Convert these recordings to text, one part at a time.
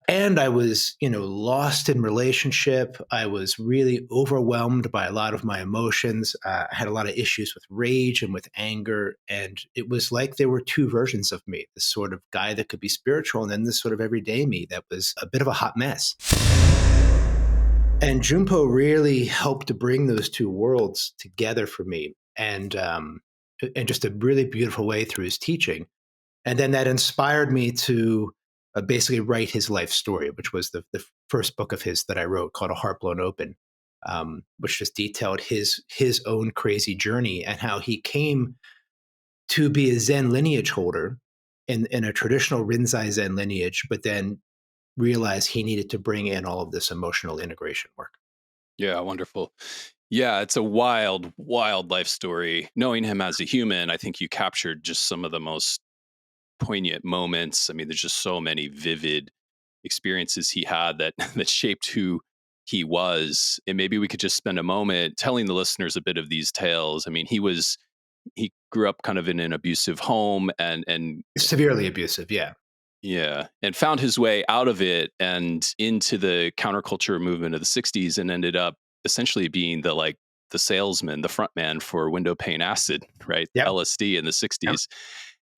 And I was, lost in relationship. I was really overwhelmed by a lot of my emotions. I had a lot of issues with rage and with anger. And it was like there were two versions of me, this sort of guy that could be spiritual, and then this sort of everyday me that was a bit of a hot mess. And Jun Po really helped to bring those two worlds together for me, and just a really beautiful way through his teaching. And then that inspired me to basically write his life story, which was the first book of his that I wrote, called A Heart Blown Open, which just detailed his own crazy journey and how he came to be a Zen lineage holder in a traditional Rinzai Zen lineage, but then realized he needed to bring in all of this emotional integration work. Yeah, wonderful. Yeah, it's a wild, wild life story. Knowing him as a human, I think you captured just some of the most poignant moments. I mean, there's just so many vivid experiences he had that that shaped who he was. And maybe we could just spend a moment telling the listeners a bit of these tales. I mean, he grew up kind of in an abusive home and Severely abusive, yeah. yeah, and found his way out of it and into the counterculture movement of the 60s and ended up essentially being the salesman, the front man for window pane acid, right? Yep. LSD in the Yep. 60s,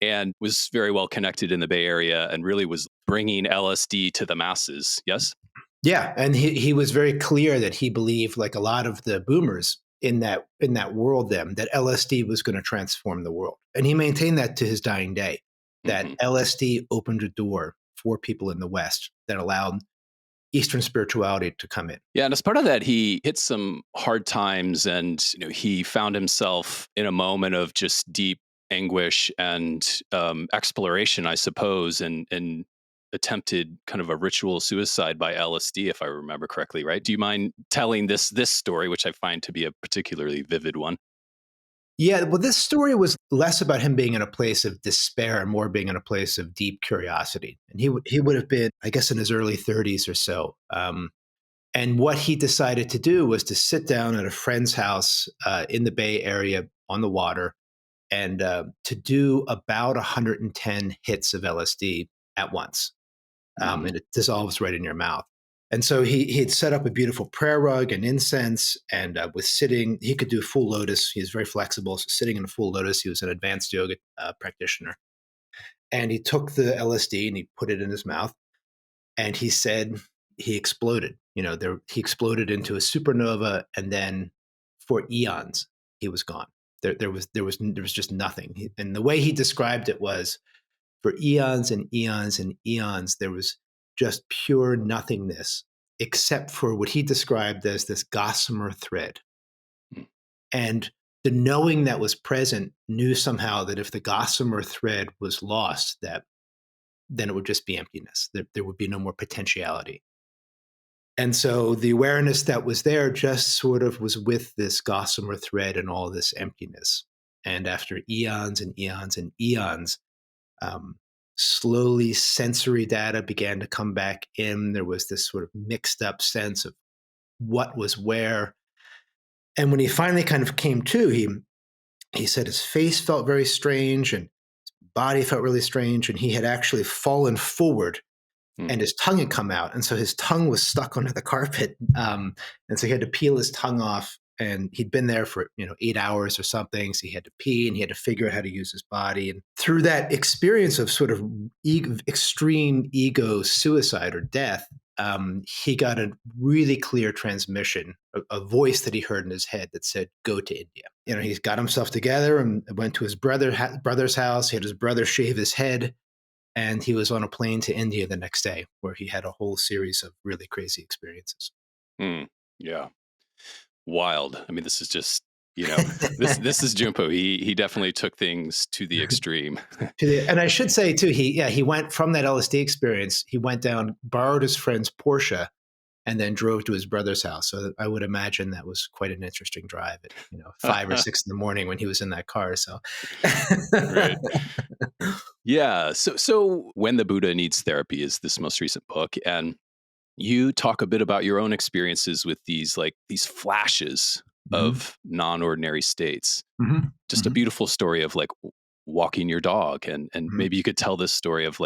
and was very well connected in the Bay Area and really was bringing LSD to the masses. Yes? Yeah, and he was very clear that he believed, like a lot of the boomers in that world, then that LSD was going to transform the world, and he maintained that to his dying day. That Hmm. LSD opened a door for people in the West that allowed Eastern spirituality to come in. Yeah, and as part of that, he hit some hard times, and he found himself in a moment of just deep anguish and exploration, I suppose, and attempted kind of a ritual suicide by LSD, if I remember correctly. Right? Do you mind telling this story, which I find to be a particularly vivid one? Yeah, well, this story was less about him being in a place of despair and more being in a place of deep curiosity. And he would have been, I guess, in his early 30s or so. And what he decided to do was to sit down at a friend's house in the Bay Area on the water, and to do about 110 hits of LSD at once. Hmm. And it dissolves right in your mouth. And so he had set up a beautiful prayer rug and incense, and was sitting. He could do full lotus. He was very flexible, so sitting in a full lotus. He was an advanced yoga practitioner, and he took the LSD and he put it in his mouth, and he said he exploded. He exploded into a supernova, and then for eons he was gone. There was just nothing. And the way he described it was, for eons and eons and eons, there was just pure nothingness, except for what he described as this gossamer thread. And the knowing that was present knew somehow that if the gossamer thread was lost, that then it would just be emptiness. There would be no more potentiality. And so the awareness that was there just sort of was with this gossamer thread and all this emptiness. And after eons and eons and eons, um, slowly sensory data began to come back in. There was this sort of mixed up sense of what was where. And when he finally kind of came to, he said his face felt very strange and his body felt really strange, and he had actually fallen forward Hmm. and his tongue had come out, and so his tongue was stuck under the carpet, and so he had to peel his tongue off. And he'd been there for 8 hours or something, so he had to pee and he had to figure out how to use his body. And through that experience of sort of extreme ego suicide or death, he got a really clear transmission, a voice that he heard in his head that said, "Go to India." He's got himself together and went to his brother's house. He had his brother shave his head, and he was on a plane to India the next day, where he had a whole series of really crazy experiences. Hmm. Yeah. Wild. I mean, this is just, this is Jun Po. He definitely took things to the extreme. And I should say too, he went from that LSD experience. He went down, borrowed his friend's Porsche, and then drove to his brother's house. So I would imagine that was quite an interesting drive at 5 or 6 in the morning when he was in that car. So Right. Yeah. So When the Buddha Needs Therapy is this most recent book, and you talk a bit about your own experiences with these flashes Mhm. of non-ordinary states. Mhm. Just a Mhm. beautiful story of walking your dog, and Mhm. maybe you could tell this story of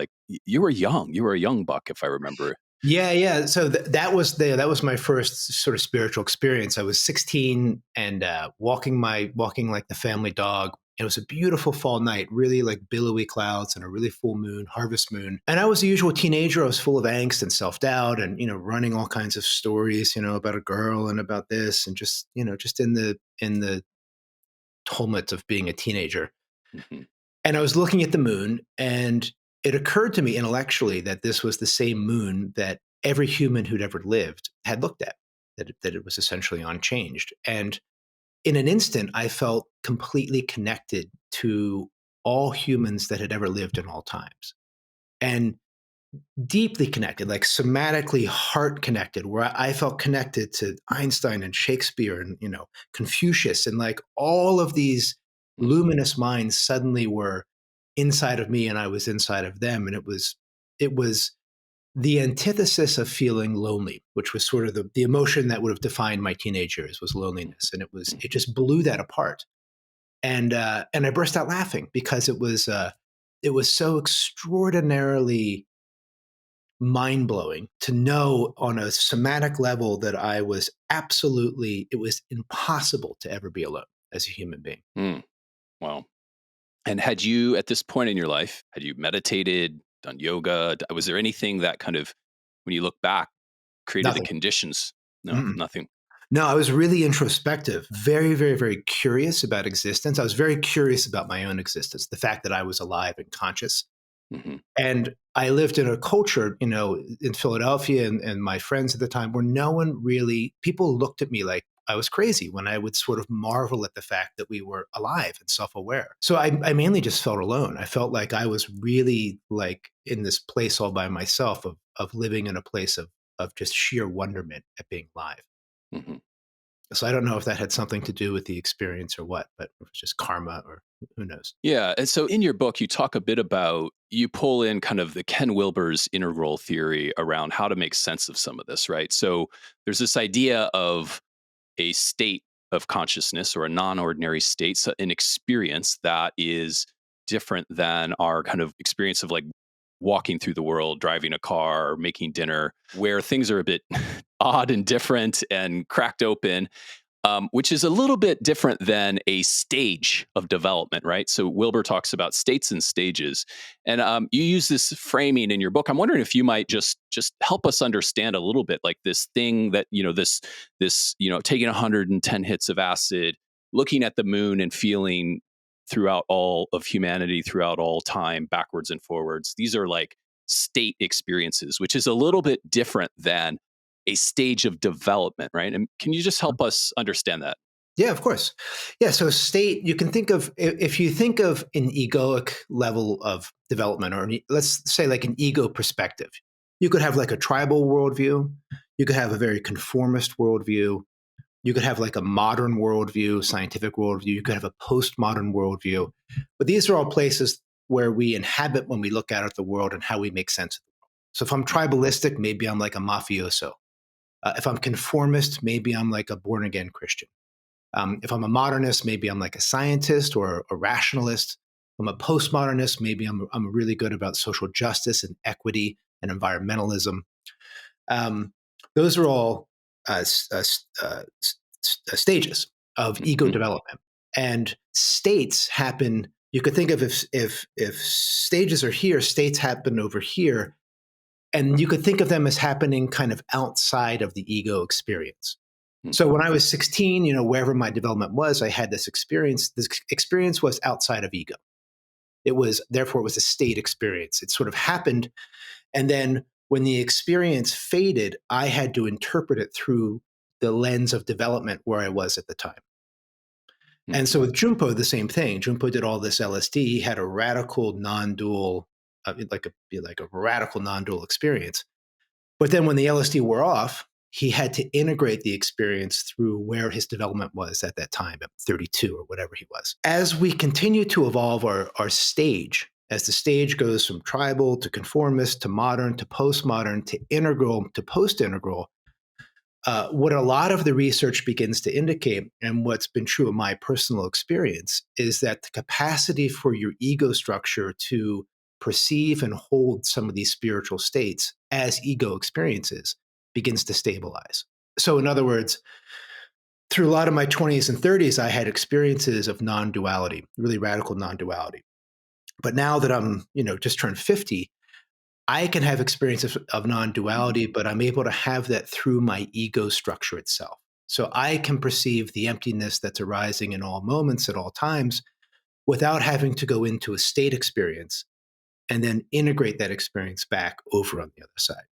you were young, you were a young buck, if I remember. Yeah, yeah. So that was my first sort of spiritual experience. I was 16 and walking like the family dog. It was a beautiful fall night, really like billowy clouds and a really full moon, harvest moon. And I was the usual teenager. I was full of angst and self doubt, and running all kinds of stories, about a girl and about this, and just just in the tumult of being a teenager. Mhm, And I was looking at the moon, and it occurred to me intellectually that this was the same moon that every human who'd ever lived had looked at, that it was essentially unchanged. And in an instant, I felt completely connected to all humans that had ever lived in all times. And deeply connected, like somatically heart connected, where I felt connected to Einstein and Shakespeare and Confucius, and like all of these mhm, luminous minds suddenly were inside of me, and I was inside of them, and it was the antithesis of feeling lonely, which was sort of the emotion that would have defined my teenage years, was loneliness, and it mhm, just blew that apart, and I burst out laughing because it was so extraordinarily mind blowing to know on a somatic level that it was impossible to ever be alone as a human being. mm. Wow. And had you, at this point in your life, had you meditated, done yoga? Was there anything that kind of, when you look back, created the Nothing. conditions? No, Mm-mm. nothing. No, I was really introspective, very, very, very curious about existence. I was very curious about my own existence, the fact that I was alive and conscious. Hmm. And I lived in a culture, in Philadelphia and my friends at the time, where no one really, people looked at me like I was crazy when I would sort of marvel at the fact that we were alive and self aware. So I mainly just felt alone. I felt like I was really like in this place all by myself of living in a place of just sheer wonderment at being alive. Hmm. So I don't know if that had something to do with the experience or what, but it was just karma or who knows. Yeah. And so in your book, you talk a bit about, you pull in kind of the Ken Wilber's integral theory around how to make sense of some of this, right? So there's this idea of a state of consciousness or a non-ordinary state, so an experience that is different than our kind of experience of like walking through the world, driving a car, or making dinner, where things are a bit odd and different and cracked open, which is a little bit different than a stage of development, right? So Wilbur talks about states and stages, and you use this framing in your book. I'm wondering if you might just help us understand a little bit, like this thing that this taking 110 hits of acid, looking at the moon, and feeling throughout all of humanity, throughout all time, backwards and forwards. These are like state experiences, which is a little bit different than a stage of development, right? And can you just help us understand that? Yeah, of course. Yeah, so state, you can think of, if you think of an egoic level of development, or let's say like an ego perspective, you could have like a tribal worldview, you could have a very conformist worldview, you could have like a modern worldview, scientific worldview, you could have a postmodern worldview. But these are all places where we inhabit when we look out at the world and how we make sense of it. So if I'm tribalistic, maybe I'm like a mafioso. If I'm conformist, maybe I'm like a born again Christian. If I'm a modernist, maybe I'm like a scientist or a rationalist. If I'm a postmodernist, maybe I'm really good about social justice and equity and environmentalism. Um, those are all stages of ego Hmm. development, and states happen. You could think of, if stages are here, states happen over here, and you could think of them as happening kind of outside of the ego experience. So Hmm. when I was 16, wherever my development was, I had this experience. This experience was outside of ego. Therefore, it was a state experience. It sort of happened. And then when the experience faded, I had to interpret it through the lens of development where I was at the time. And so Hmm. with Jun Po, the same thing. Jun Po did all this LSD. He had a radical non-dual, like a radical non-dual experience. But then when the LSD wore off, he had to integrate the experience through where his development was at that time, at 32 or whatever he was. As we continue to evolve our stage, as the stage goes from tribal to conformist to modern to postmodern to integral to post integral, what a lot of the research begins to indicate, and what's been true of my personal experience, is that the capacity for your ego structure to perceive and hold some of these spiritual states as ego experiences begins to stabilize. So, in other words, through a lot of my 20s and 30s, I had experiences of non duality, really radical non duality. But now that I'm, just turned 50, I can have experiences of non duality, but I'm able to have that through my ego structure itself. So I can perceive the emptiness that's arising in all moments at all times without having to go into a state experience and then integrate that experience back over on the other side.